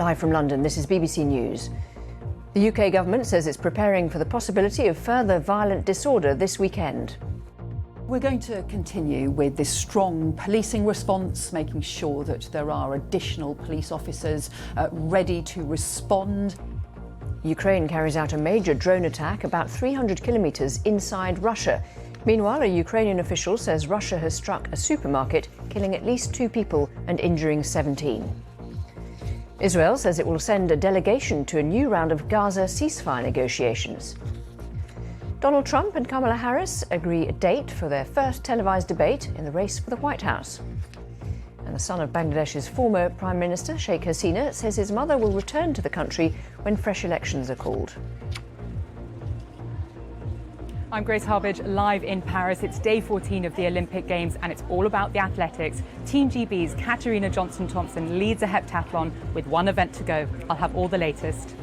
Live from London, this is BBC News. The UK government says it's preparing for the possibility of further violent disorder this weekend. We're going to continue with this strong policing response, making sure that there are additional police officers ready to respond. Ukraine carries out a major drone attack about 300 kilometres inside Russia. Meanwhile, a Ukrainian official says Russia has struck a supermarket, killing at least 2 people and injuring 17. Israel says it will send a delegation to a new round of Gaza ceasefire negotiations. Donald Trump and Kamala Harris agree a date for their first televised debate in the race for the White House. And the son of Bangladesh's former Prime Minister, Sheikh Hasina, says his mother will return to the country when fresh elections are called. I'm Grace Harbage, live in Paris. It's day 14 of the Olympic Games and it's all about the athletics. Team GB's Katarina Johnson-Thompson leads a heptathlon with one event to go. I'll have all the latest.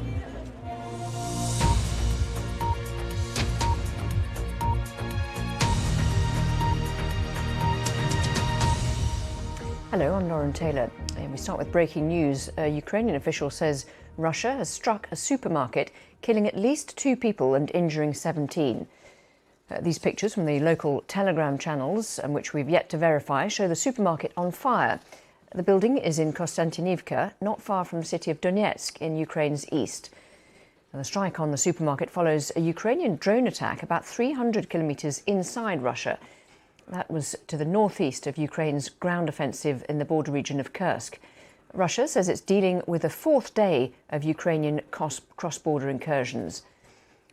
Hello, I'm Lauren Taylor. And we start with breaking news. A Ukrainian official says Russia has struck a supermarket, killing at least 2 people and injuring 17. These pictures from the local Telegram channels, which we've yet to verify, show the supermarket on fire. The building is in Kostantinivka, not far from the city of Donetsk in Ukraine's east. And the strike on the supermarket follows a Ukrainian drone attack about 300 kilometres inside Russia. That was to the northeast of Ukraine's ground offensive in the border region of Kursk. Russia says it's dealing with a 4th day of Ukrainian cross-border incursions.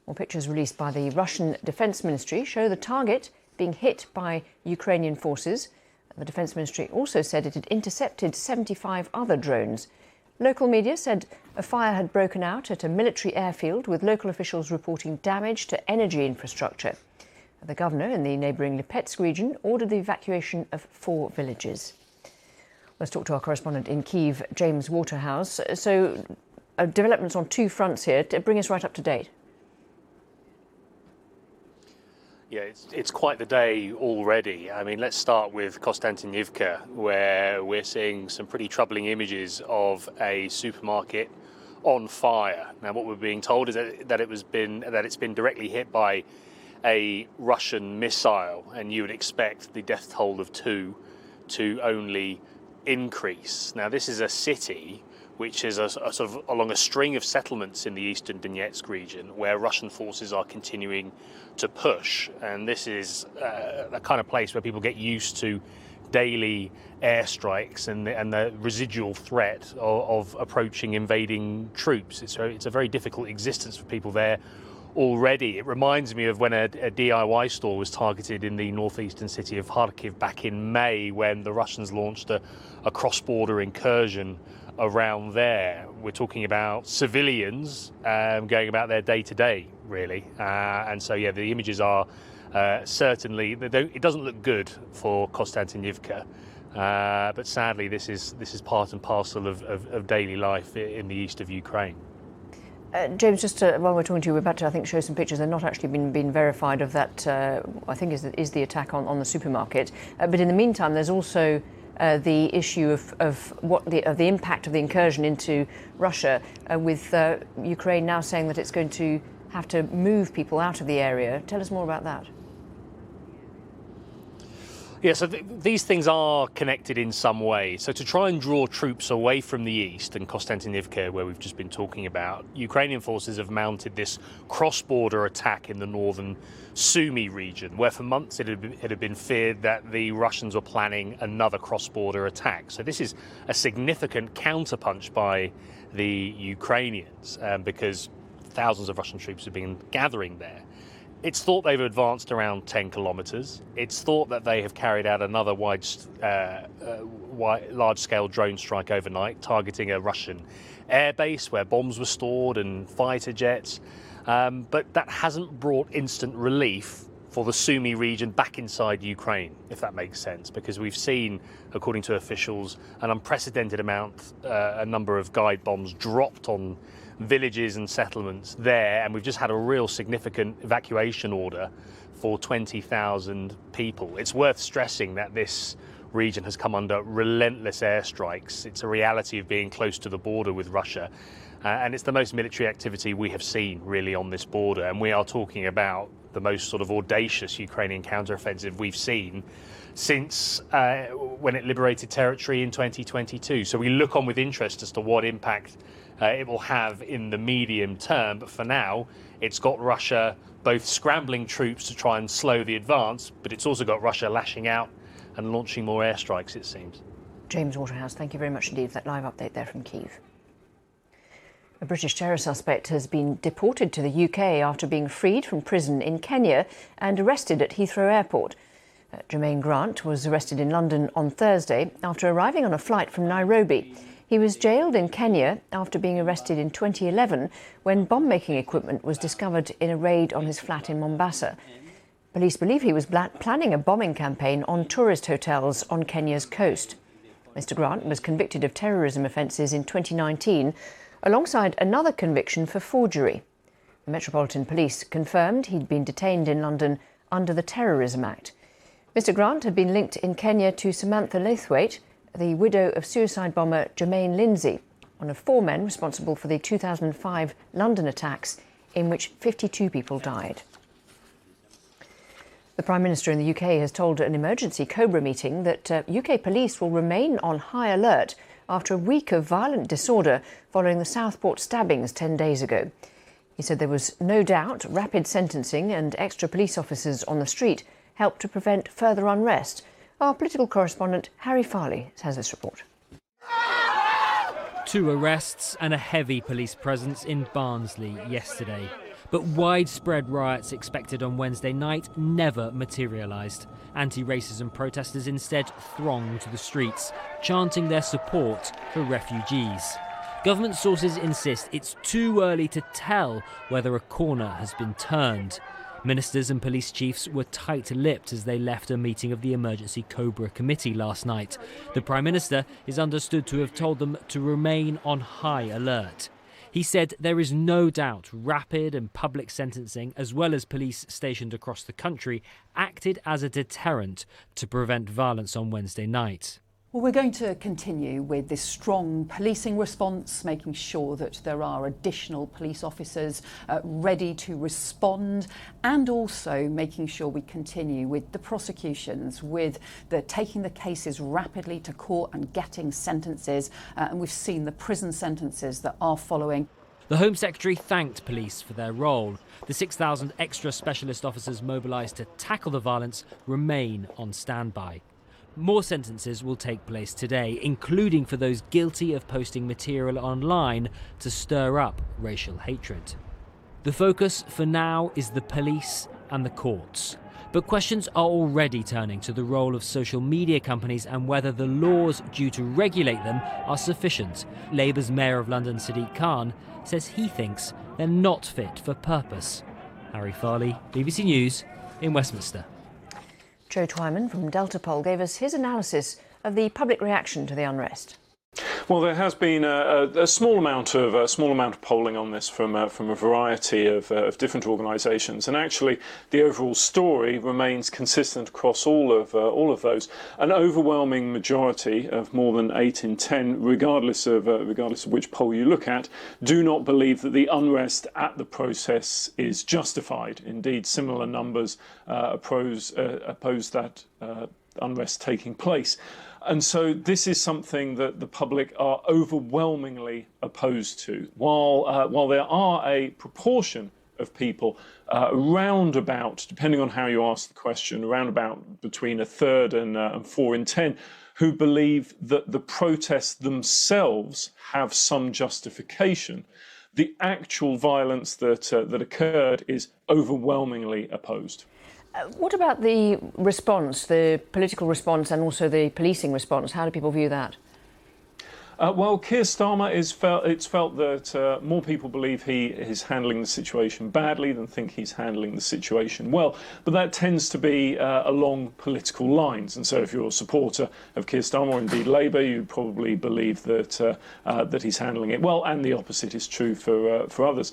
Well, pictures released by the Russian Defence Ministry show the target being hit by Ukrainian forces. The Defence Ministry also said it had intercepted 75 other drones. Local media said a fire had broken out at a military airfield, with local officials reporting damage to energy infrastructure. The governor in the neighbouring Lipetsk region ordered the evacuation of 4 villages. Let's talk to our correspondent in Kyiv, James Waterhouse. So, developments on 2 fronts here. To bring us right up to date. Yeah, it's quite the day already. I mean, let's start with Kostantinivka, where we're seeing some pretty troubling images of a supermarket on fire. Now, what we're being told is that it's been directly hit by a Russian missile, and you would expect the death toll of 2 to only increase. Now, this is a city which is a sort of along a string of settlements in the eastern Donetsk region, where Russian forces are continuing to push. And this is a kind of place where people get used to daily airstrikes and the residual threat of approaching invading troops. It's a very difficult existence for people there already. It reminds me of when a DIY store was targeted in the northeastern city of Kharkiv back in May, when the Russians launched a cross-border incursion around there. We're talking about civilians going about their day-to-day, really. And so, yeah, the images are certainly, it doesn't look good for Kostantinivka. But sadly, this is part and parcel of daily life in the east of Ukraine. James, just while we're talking to you, we're about to, I think, show some pictures. They're not actually been verified of that, I think, is the attack on the supermarket. But in the meantime, there's also the issue of the impact of the incursion into Russia, with Ukraine now saying that it's going to have to move people out of the area. Tell us more about that. Yeah, so these things are connected in some way. So to try and draw troops away from the east and Kostantinivka, where we've just been talking about, Ukrainian forces have mounted this cross-border attack in the northern Sumy region, where for months it had been feared that the Russians were planning another cross-border attack. So this is a significant counterpunch by the Ukrainians, because thousands of Russian troops have been gathering there. It's thought they've advanced around 10 kilometres. It's thought that they have carried out another large-scale drone strike overnight, targeting a Russian airbase where bombs were stored and fighter jets. But that hasn't brought instant relief for the Sumy region back inside Ukraine, if that makes sense, because we've seen, according to officials, an unprecedented a number of guide bombs dropped on villages and settlements there, and we've just had a real significant evacuation order for 20,000 people. It's worth stressing that this region has come under relentless airstrikes. It's a reality of being close to the border with Russia. And it's the most military activity we have seen really on this border. And we are talking about the most sort of audacious Ukrainian counteroffensive we've seen since when it liberated territory in 2022. So we look on with interest as to what impact it will have in the medium term. But for now, it's got Russia both scrambling troops to try and slow the advance, but it's also got Russia lashing out and launching more airstrikes, it seems. James Waterhouse, thank you very much indeed for that live update there from Kyiv. A British terror suspect has been deported to the UK after being freed from prison in Kenya and arrested at Heathrow Airport. Jermaine Grant was arrested in London on Thursday after arriving on a flight from Nairobi. He was jailed in Kenya after being arrested in 2011 when bomb-making equipment was discovered in a raid on his flat in Mombasa. Police believe he was planning a bombing campaign on tourist hotels on Kenya's coast. Mr. Grant was convicted of terrorism offences in 2019, alongside another conviction for forgery. The Metropolitan Police confirmed he'd been detained in London under the Terrorism Act. Mr. Grant had been linked in Kenya to Samantha Laithwaite, the widow of suicide bomber Jermaine Lindsay, one of 4 men responsible for the 2005 London attacks in which 52 people died. The Prime Minister in the UK has told an emergency Cobra meeting that UK police will remain on high alert after a week of violent disorder following the Southport stabbings 10 days ago. He said there was no doubt rapid sentencing and extra police officers on the street helped to prevent further unrest. Our political correspondent Harry Farley has this report. 2 arrests and a heavy police presence in Barnsley yesterday. But widespread riots expected on Wednesday night never materialised. Anti-racism protesters instead thronged the streets, chanting their support for refugees. Government sources insist it's too early to tell whether a corner has been turned. Ministers and police chiefs were tight-lipped as they left a meeting of the Emergency Cobra Committee last night. The Prime Minister is understood to have told them to remain on high alert. He said there is no doubt rapid and public sentencing, as well as police stationed across the country, acted as a deterrent to prevent violence on Wednesday night. Well, we're going to continue with this strong policing response, making sure that there are additional police officers ready to respond, and also making sure we continue with the prosecutions, with taking the cases rapidly to court and getting sentences. And we've seen the prison sentences that are following. The Home Secretary thanked police for their role. The 6,000 extra specialist officers mobilised to tackle the violence remain on standby. More sentences will take place today, including for those guilty of posting material online to stir up racial hatred. The focus for now is the police and the courts. But questions are already turning to the role of social media companies and whether the laws due to regulate them are sufficient. Labour's Mayor of London, Sadiq Khan, says he thinks they're not fit for purpose. Harry Farley, BBC News in Westminster. Joe Twyman from Delta Poll gave us his analysis of the public reaction to the unrest. Well, there has been a small amount of polling on this from a variety of different organisations, and actually the overall story remains consistent across all of those. An overwhelming majority of more than 8 in 10, regardless of which poll you look at, do not believe that the unrest at the process is justified. Indeed, similar numbers oppose that unrest taking place. And so this is something that the public are overwhelmingly opposed to. While there are a proportion of people, around about, depending on how you ask the question, around about between 1/3 and 4 in 10, who believe that the protests themselves have some justification, the actual violence that occurred is overwhelmingly opposed. What about the response, the political response and also the policing response? How do people view that? Well, Keir Starmer it's felt that more people believe he is handling the situation badly than think he's handling the situation well. But that tends to be along political lines. And so if you're a supporter of Keir Starmer, or indeed Labour, you'd probably believe that he's handling it well. And the opposite is true for others.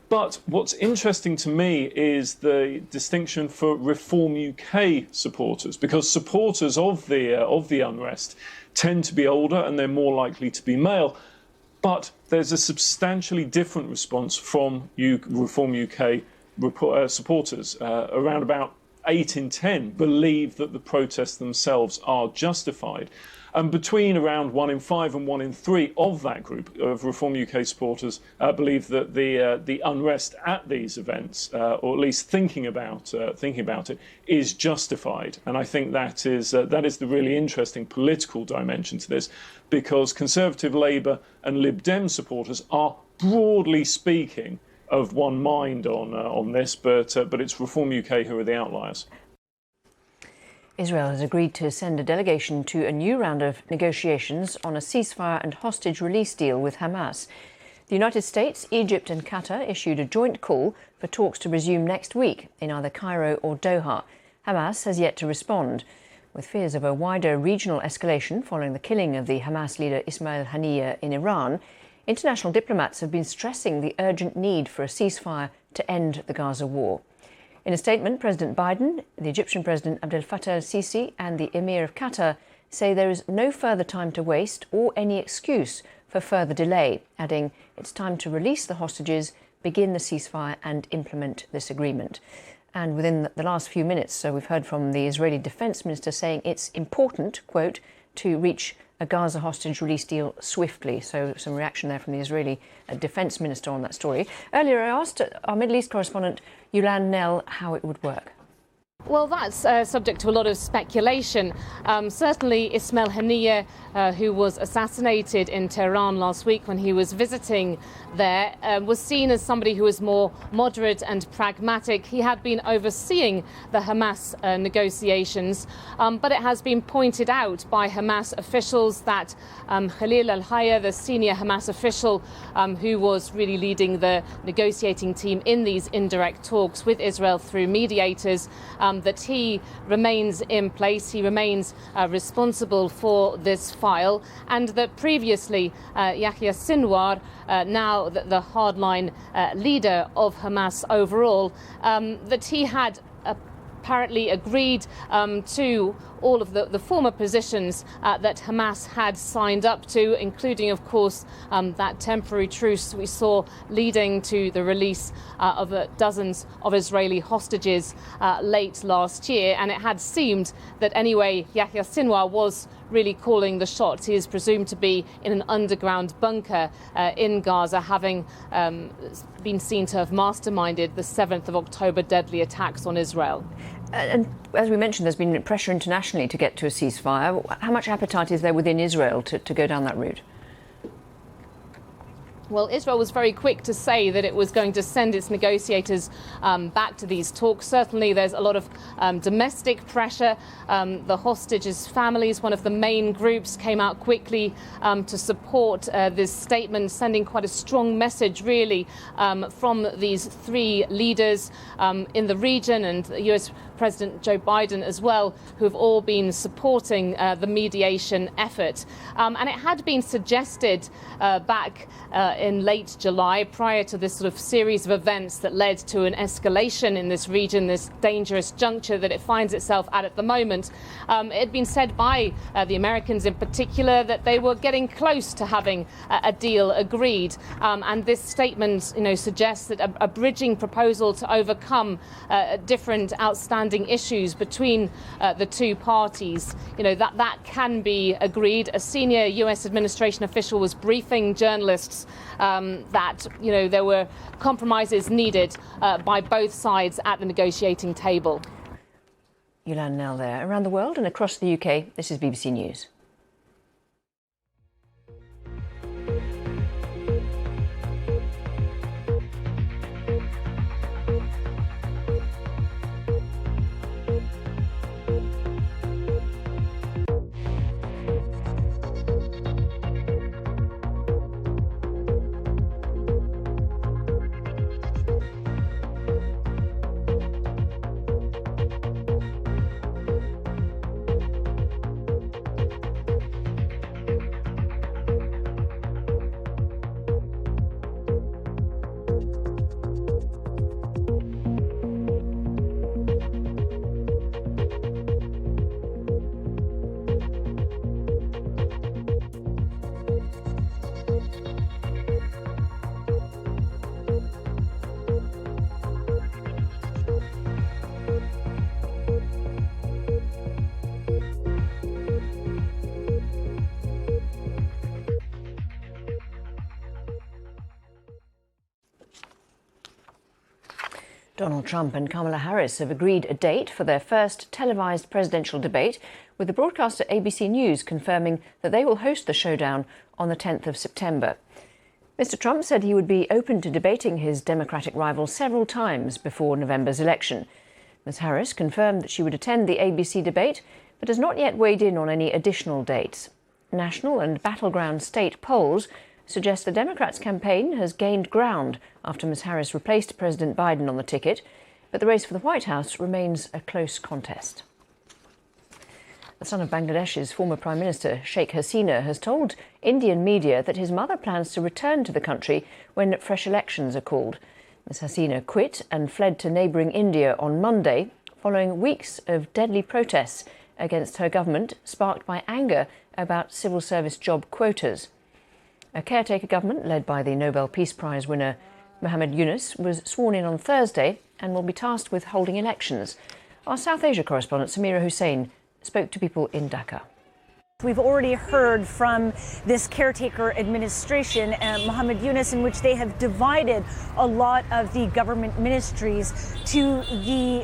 But what's interesting to me is the distinction for Reform UK supporters, because supporters of the unrest tend to be older and they're more likely to be male. But there's a substantially different response from Reform UK supporters. Around about 8 in 10 believe that the protests themselves are justified. And between around 1 in 5 and 1 in 3 of that group of Reform UK supporters believe that the unrest at these events, or at least thinking about it, is justified. And I think that is the really interesting political dimension to this, because Conservative, Labour and Lib Dem supporters are, broadly speaking, of one mind on this, but it's Reform UK who are the outliers. Israel has agreed to send a delegation to a new round of negotiations on a ceasefire and hostage release deal with Hamas. The United States, Egypt and Qatar issued a joint call for talks to resume next week in either Cairo or Doha. Hamas has yet to respond. With fears of a wider regional escalation following the killing of the Hamas leader Ismail Haniyeh in Iran, international diplomats have been stressing the urgent need for a ceasefire to end the Gaza war. In a statement, President Biden, the Egyptian President Abdel Fattah el-Sisi and the Emir of Qatar say there is no further time to waste or any excuse for further delay, adding it's time to release the hostages, begin the ceasefire and implement this agreement. And within the last few minutes, we've heard from the Israeli Defence Minister saying it's important, quote, to reach a Gaza hostage release deal swiftly. So some reaction there from the Israeli Defence Minister on that story. Earlier I asked our Middle East correspondent Yulan Nell how it would work. Well, that's subject to a lot of speculation. Certainly Ismail Haniyeh, who was assassinated in Tehran last week when he was visiting there, was seen as somebody who was more moderate and pragmatic. He had been overseeing the Hamas negotiations, but it has been pointed out by Hamas officials that Khalil al-Hayya, the senior Hamas official who was really leading the negotiating team in these indirect talks with Israel through mediators, that he remains in place, he remains responsible for this file, and that previously Yahya Sinwar, now the hardline leader of Hamas overall, that he had apparently agreed to all of the former positions that Hamas had signed up to, including, of course, that temporary truce we saw leading to the release of dozens of Israeli hostages late last year. And it had seemed that anyway, Yahya Sinwar was really calling the shots. He is presumed to be in an underground bunker in Gaza, having been seen to have masterminded the 7th of October deadly attacks on Israel. And as we mentioned, there's been pressure internationally to get to a ceasefire. How much appetite is there within Israel to go down that route? Well, Israel was very quick to say that it was going to send its negotiators back to these talks. Certainly, there's a lot of domestic pressure. The hostages' families, one of the main groups, came out quickly to support this statement, sending quite a strong message, really, from these three leaders in the region and US President Joe Biden as well, who have all been supporting the mediation effort. And it had been suggested back in late July, prior to this sort of series of events that led to an escalation in this region, this dangerous juncture that it finds itself at the moment. It had been said by the Americans in particular that they were getting close to having a deal agreed. And this statement, suggests that a bridging proposal to overcome different outstanding issues between the two parties, that can be agreed. A senior US administration official was briefing journalists that there were compromises needed by both sides at the negotiating table. Yulan Nell there. Around the world and across the UK, this is BBC News. Donald Trump and Kamala Harris have agreed a date for their first televised presidential debate, with the broadcaster ABC News confirming that they will host the showdown on the 10th of September. Mr. Trump said he would be open to debating his Democratic rival several times before November's election. Ms. Harris confirmed that she would attend the ABC debate, but has not yet weighed in on any additional dates. National and battleground state polls suggest the Democrats' campaign has gained ground after Ms. Harris replaced President Biden on the ticket, but the race for the White House remains a close contest. The son of Bangladesh's former Prime Minister, Sheikh Hasina, has told Indian media that his mother plans to return to the country when fresh elections are called. Ms. Hasina quit and fled to neighbouring India on Monday, following weeks of deadly protests against her government, sparked by anger about civil service job quotas. A caretaker government led by the Nobel Peace Prize winner Muhammad Yunus was sworn in on Thursday and will be tasked with holding elections. Our South Asia correspondent Samira Hussain spoke to people in Dhaka. We've already heard from this caretaker administration, Muhammad Yunus, in which they have divided a lot of the government ministries to the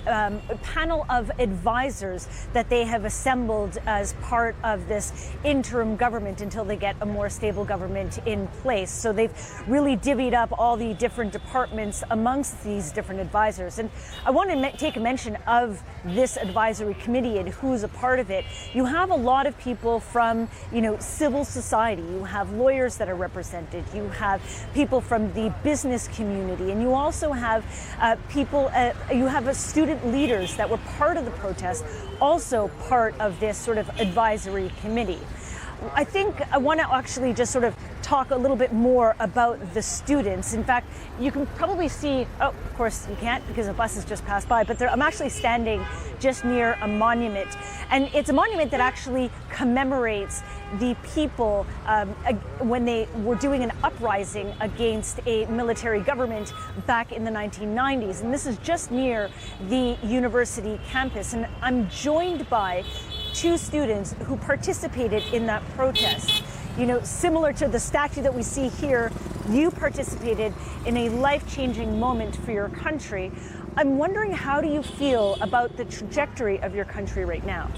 panel of advisors that they have assembled as part of this interim government until they get a more stable government in place. So they've really divvied up all the different departments amongst these different advisors. And I want to take a mention of this advisory committee and who's a part of it. You have a lot of people from, civil society. You have lawyers that are represented. You have people from the business community, and you also have you have student leaders that were part of the protest, also part of this sort of advisory committee. I think I want to actually just sort of talk a little bit more about the students. In fact, you can probably see, of course you can't because a bus has just passed by, but I'm actually standing just near a monument. And it's a monument that actually commemorates the people when they were doing an uprising against a military government back in the 1990s. And this is just near the university campus. And I'm joined by two students who participated in that protest. Similar to the statue that we see here, you participated in a life-changing moment for your country. I'm wondering, how do you feel about the trajectory of your country right now?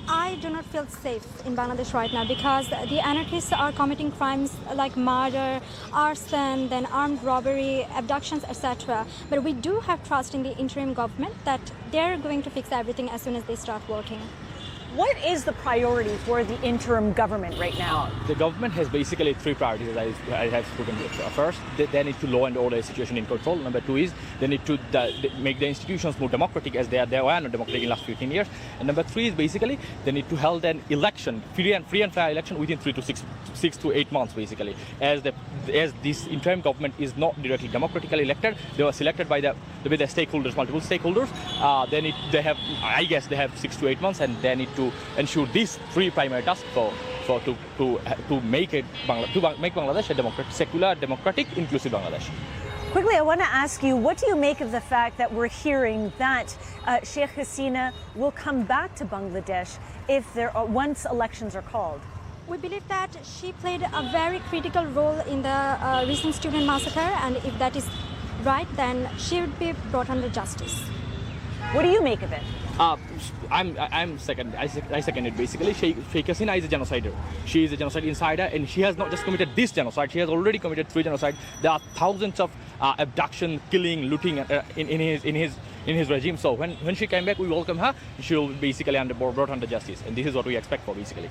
I do not feel safe in Bangladesh right now because the anarchists are committing crimes like murder, arson, then armed robbery, abductions, etc. But we do have trust in the interim government that they're going to fix everything as soon as they start working. What is the priority for the interim government right now? The government has basically three priorities, as I have spoken. First, they need to law and order the situation in control. Number two is they need to make the institutions more democratic, as they were not democratic in the last 15 years. And number three is basically they need to hold an election, free and fair election within 3 to 6 to 8 months, basically. As this interim government is not directly democratically elected, they were selected by the stakeholders, multiple stakeholders. They have 6 to 8 months, and they need to ensure these three primary tasks to make Bangladesh a secular, democratic, inclusive Bangladesh. Quickly, I want to ask you, what do you make of the fact that we're hearing that Sheikh Hasina will come back to Bangladesh once elections are called? We believe that she played a very critical role in the recent student massacre, and if that is right, then she would be brought under justice. What do you make of it? I second it basically. Sheikh Hasina is a genocider. She is a genocide insider, and she has not just committed this genocide. She has already committed 3 genocides. There are thousands of abduction, killing, looting in his regime. So when she came back, we welcome her. She will basically brought under justice, and this is what we expect for basically.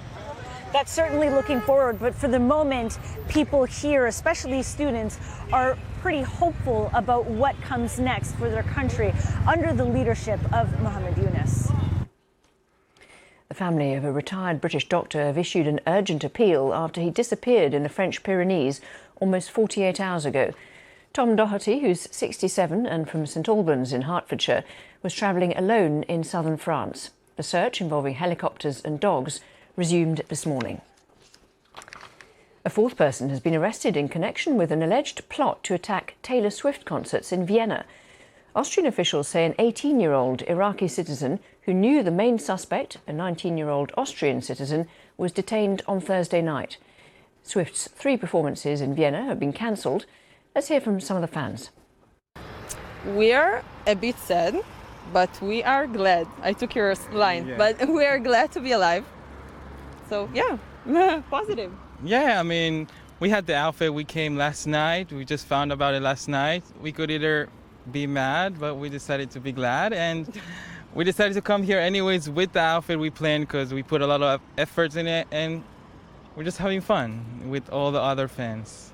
That's certainly looking forward, but for the moment, people here, especially students, are pretty hopeful about what comes next for their country under the leadership of Muhammad Yunus. The family of a retired British doctor have issued an urgent appeal after he disappeared in the French Pyrenees almost 48 hours ago. Tom Doherty, who's 67 and from St Albans in Hertfordshire, was travelling alone in southern France. The search, involving helicopters and dogs, resumed this morning. A fourth person has been arrested in connection with an alleged plot to attack Taylor Swift concerts in Vienna. Austrian officials say an 18-year-old Iraqi citizen who knew the main suspect, a 19-year-old Austrian citizen, was detained on Thursday night. Swift's 3 performances in Vienna have been cancelled. Let's hear from some of the fans. We're a bit sad, but we are glad. I took your line, but we are glad to be alive. So yeah, positive. Yeah, I mean, we had the outfit. We came last night. We just found about it last night. We could either be mad, but we decided to be glad. And we decided to come here anyways with the outfit we planned because we put a lot of efforts in it. And we're just having fun with all the other fans.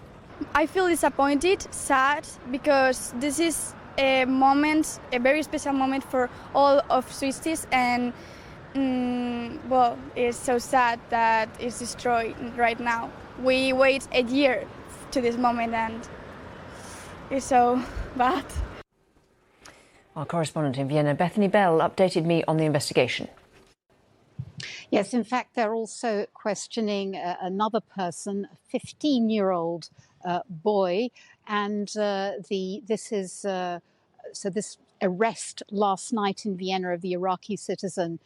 I feel disappointed, sad, because this is a moment, a very special moment for all of Swifties, and well, it's so sad that it's destroyed right now. We wait a year to this moment, and it's so bad. Our correspondent in Vienna, Bethany Bell, updated me on the investigation. Yes, in fact, they're also questioning another person, a 15-year-old boy, and this arrest last night in Vienna of the Iraqi citizen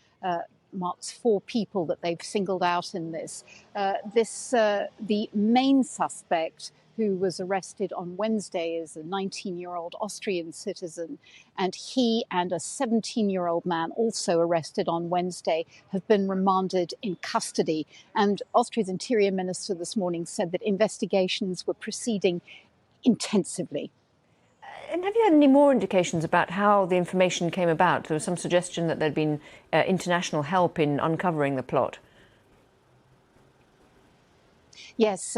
marks 4 people that they've singled out in this. The main suspect, who was arrested on Wednesday, is a 19-year-old Austrian citizen, and he and a 17-year-old man, also arrested on Wednesday, have been remanded in custody. And Austria's Interior Minister this morning said that investigations were proceeding intensively. And have you had any more indications about how the information came about? There was some suggestion that there'd been international help in uncovering the plot. Yes,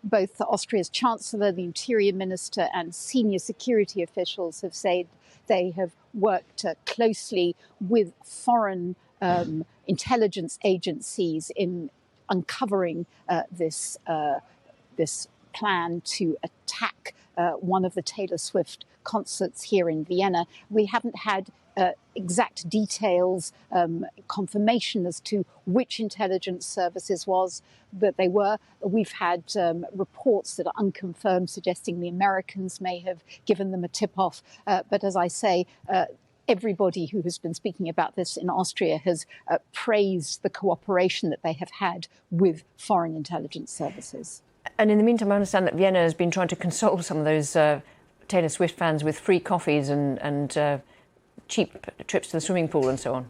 both Austria's Chancellor, the Interior Minister, and senior security officials have said they have worked closely with foreign intelligence agencies in uncovering this plan to attack one of the Taylor Swift concerts here in Vienna. We haven't had exact details, confirmation as to which intelligence services that they were. We've had reports that are unconfirmed suggesting the Americans may have given them a tip-off. But as I say, everybody who has been speaking about this in Austria has praised the cooperation that they have had with foreign intelligence services. And in the meantime, I understand that Vienna has been trying to console some of those Taylor Swift fans with free coffees and cheap trips to the swimming pool and so on.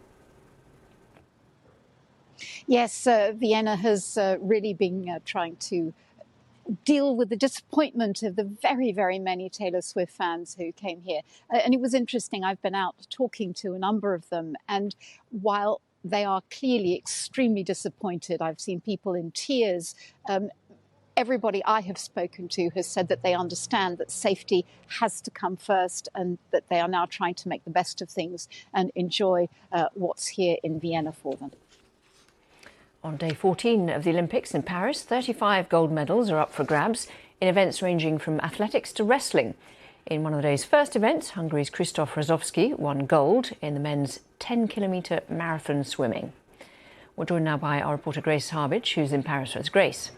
Yes, Vienna has really been trying to deal with the disappointment of the very, very many Taylor Swift fans who came here. And it was interesting. I've been out talking to a number of them, and while they are clearly extremely disappointed, I've seen people in tears. Everybody I have spoken to has said that they understand that safety has to come first, and that they are now trying to make the best of things and enjoy what's here in Vienna for them. On day 14 of the Olympics in Paris, 35 gold medals are up for grabs in events ranging from athletics to wrestling. In one of the day's first events, Hungary's Krzysztof Rozowski won gold in the men's 10-kilometre marathon swimming. We're joined now by our reporter Grace Harbage, who's in Paris with us. Grace.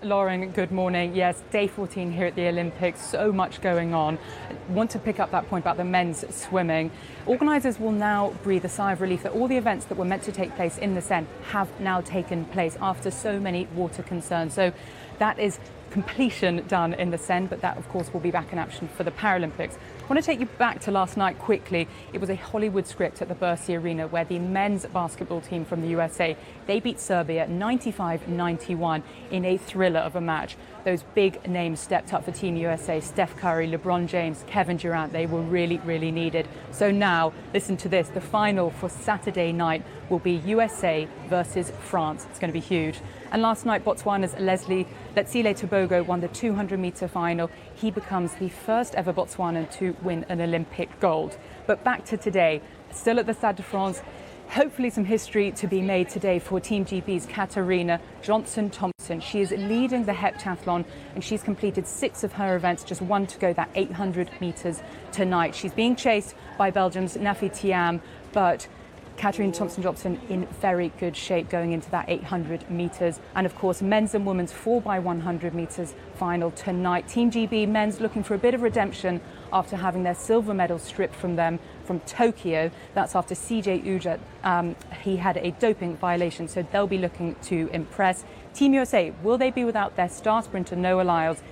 Lauren, good morning. Yes, day 14 here at the Olympics, so much going on. I want to pick up that point about the men's swimming. Organisers will now breathe a sigh of relief that all the events that were meant to take place in the Seine have now taken place after so many water concerns. So that is completion done in the Seine, but that of course will be back in action for the Paralympics. I want to take you back to last night quickly. It was a Hollywood script at the Bercy Arena where the men's basketball team from the USA, they beat Serbia 95-91 in a thriller of a match. Those big names stepped up for Team USA, Steph Curry, LeBron James, Kevin Durant. They were really, really needed. So now, listen to this, the final for Saturday night will be USA versus France. It's going to be huge. And last night, Botswana's Letsile Tobogo won the 200-metre final. He becomes the first ever Botswanan to win an Olympic gold. But back to today, still at the Stade de France, hopefully some history to be made today for Team GB's Katarina Johnson-Thompson. She is leading the heptathlon and she's completed 6 of her events, just 1 to go, that 800 metres tonight. She's being chased by Belgium's Nafi Thiam, but Katarina Thompson-Johnson in very good shape going into that 800 metres. And of course, men's and women's 4x100 metres final tonight. Team GB men's looking for a bit of redemption after having their silver medal stripped from them from Tokyo. That's after CJ Ujat, he had a doping violation, so they'll be looking to impress. Team USA, will they be without their star sprinter Noah Lyles?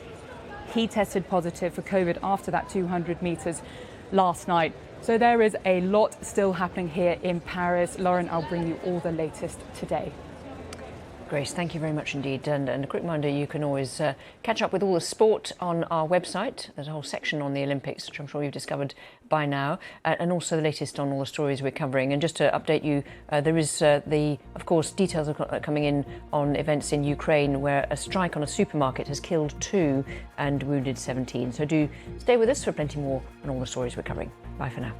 He tested positive for COVID after that 200 metres last night. So there is a lot still happening here in Paris. Lauren, I'll bring you all the latest today. Grace, thank you very much indeed. And a quick reminder, you can always catch up with all the sport on our website. There's a whole section on the Olympics, which I'm sure you've discovered by now, and also the latest on all the stories we're covering. And just to update you, there is of course, details are coming in on events in Ukraine where a strike on a supermarket has killed 2 and wounded 17. So do stay with us for plenty more on all the stories we're covering. Bye for now.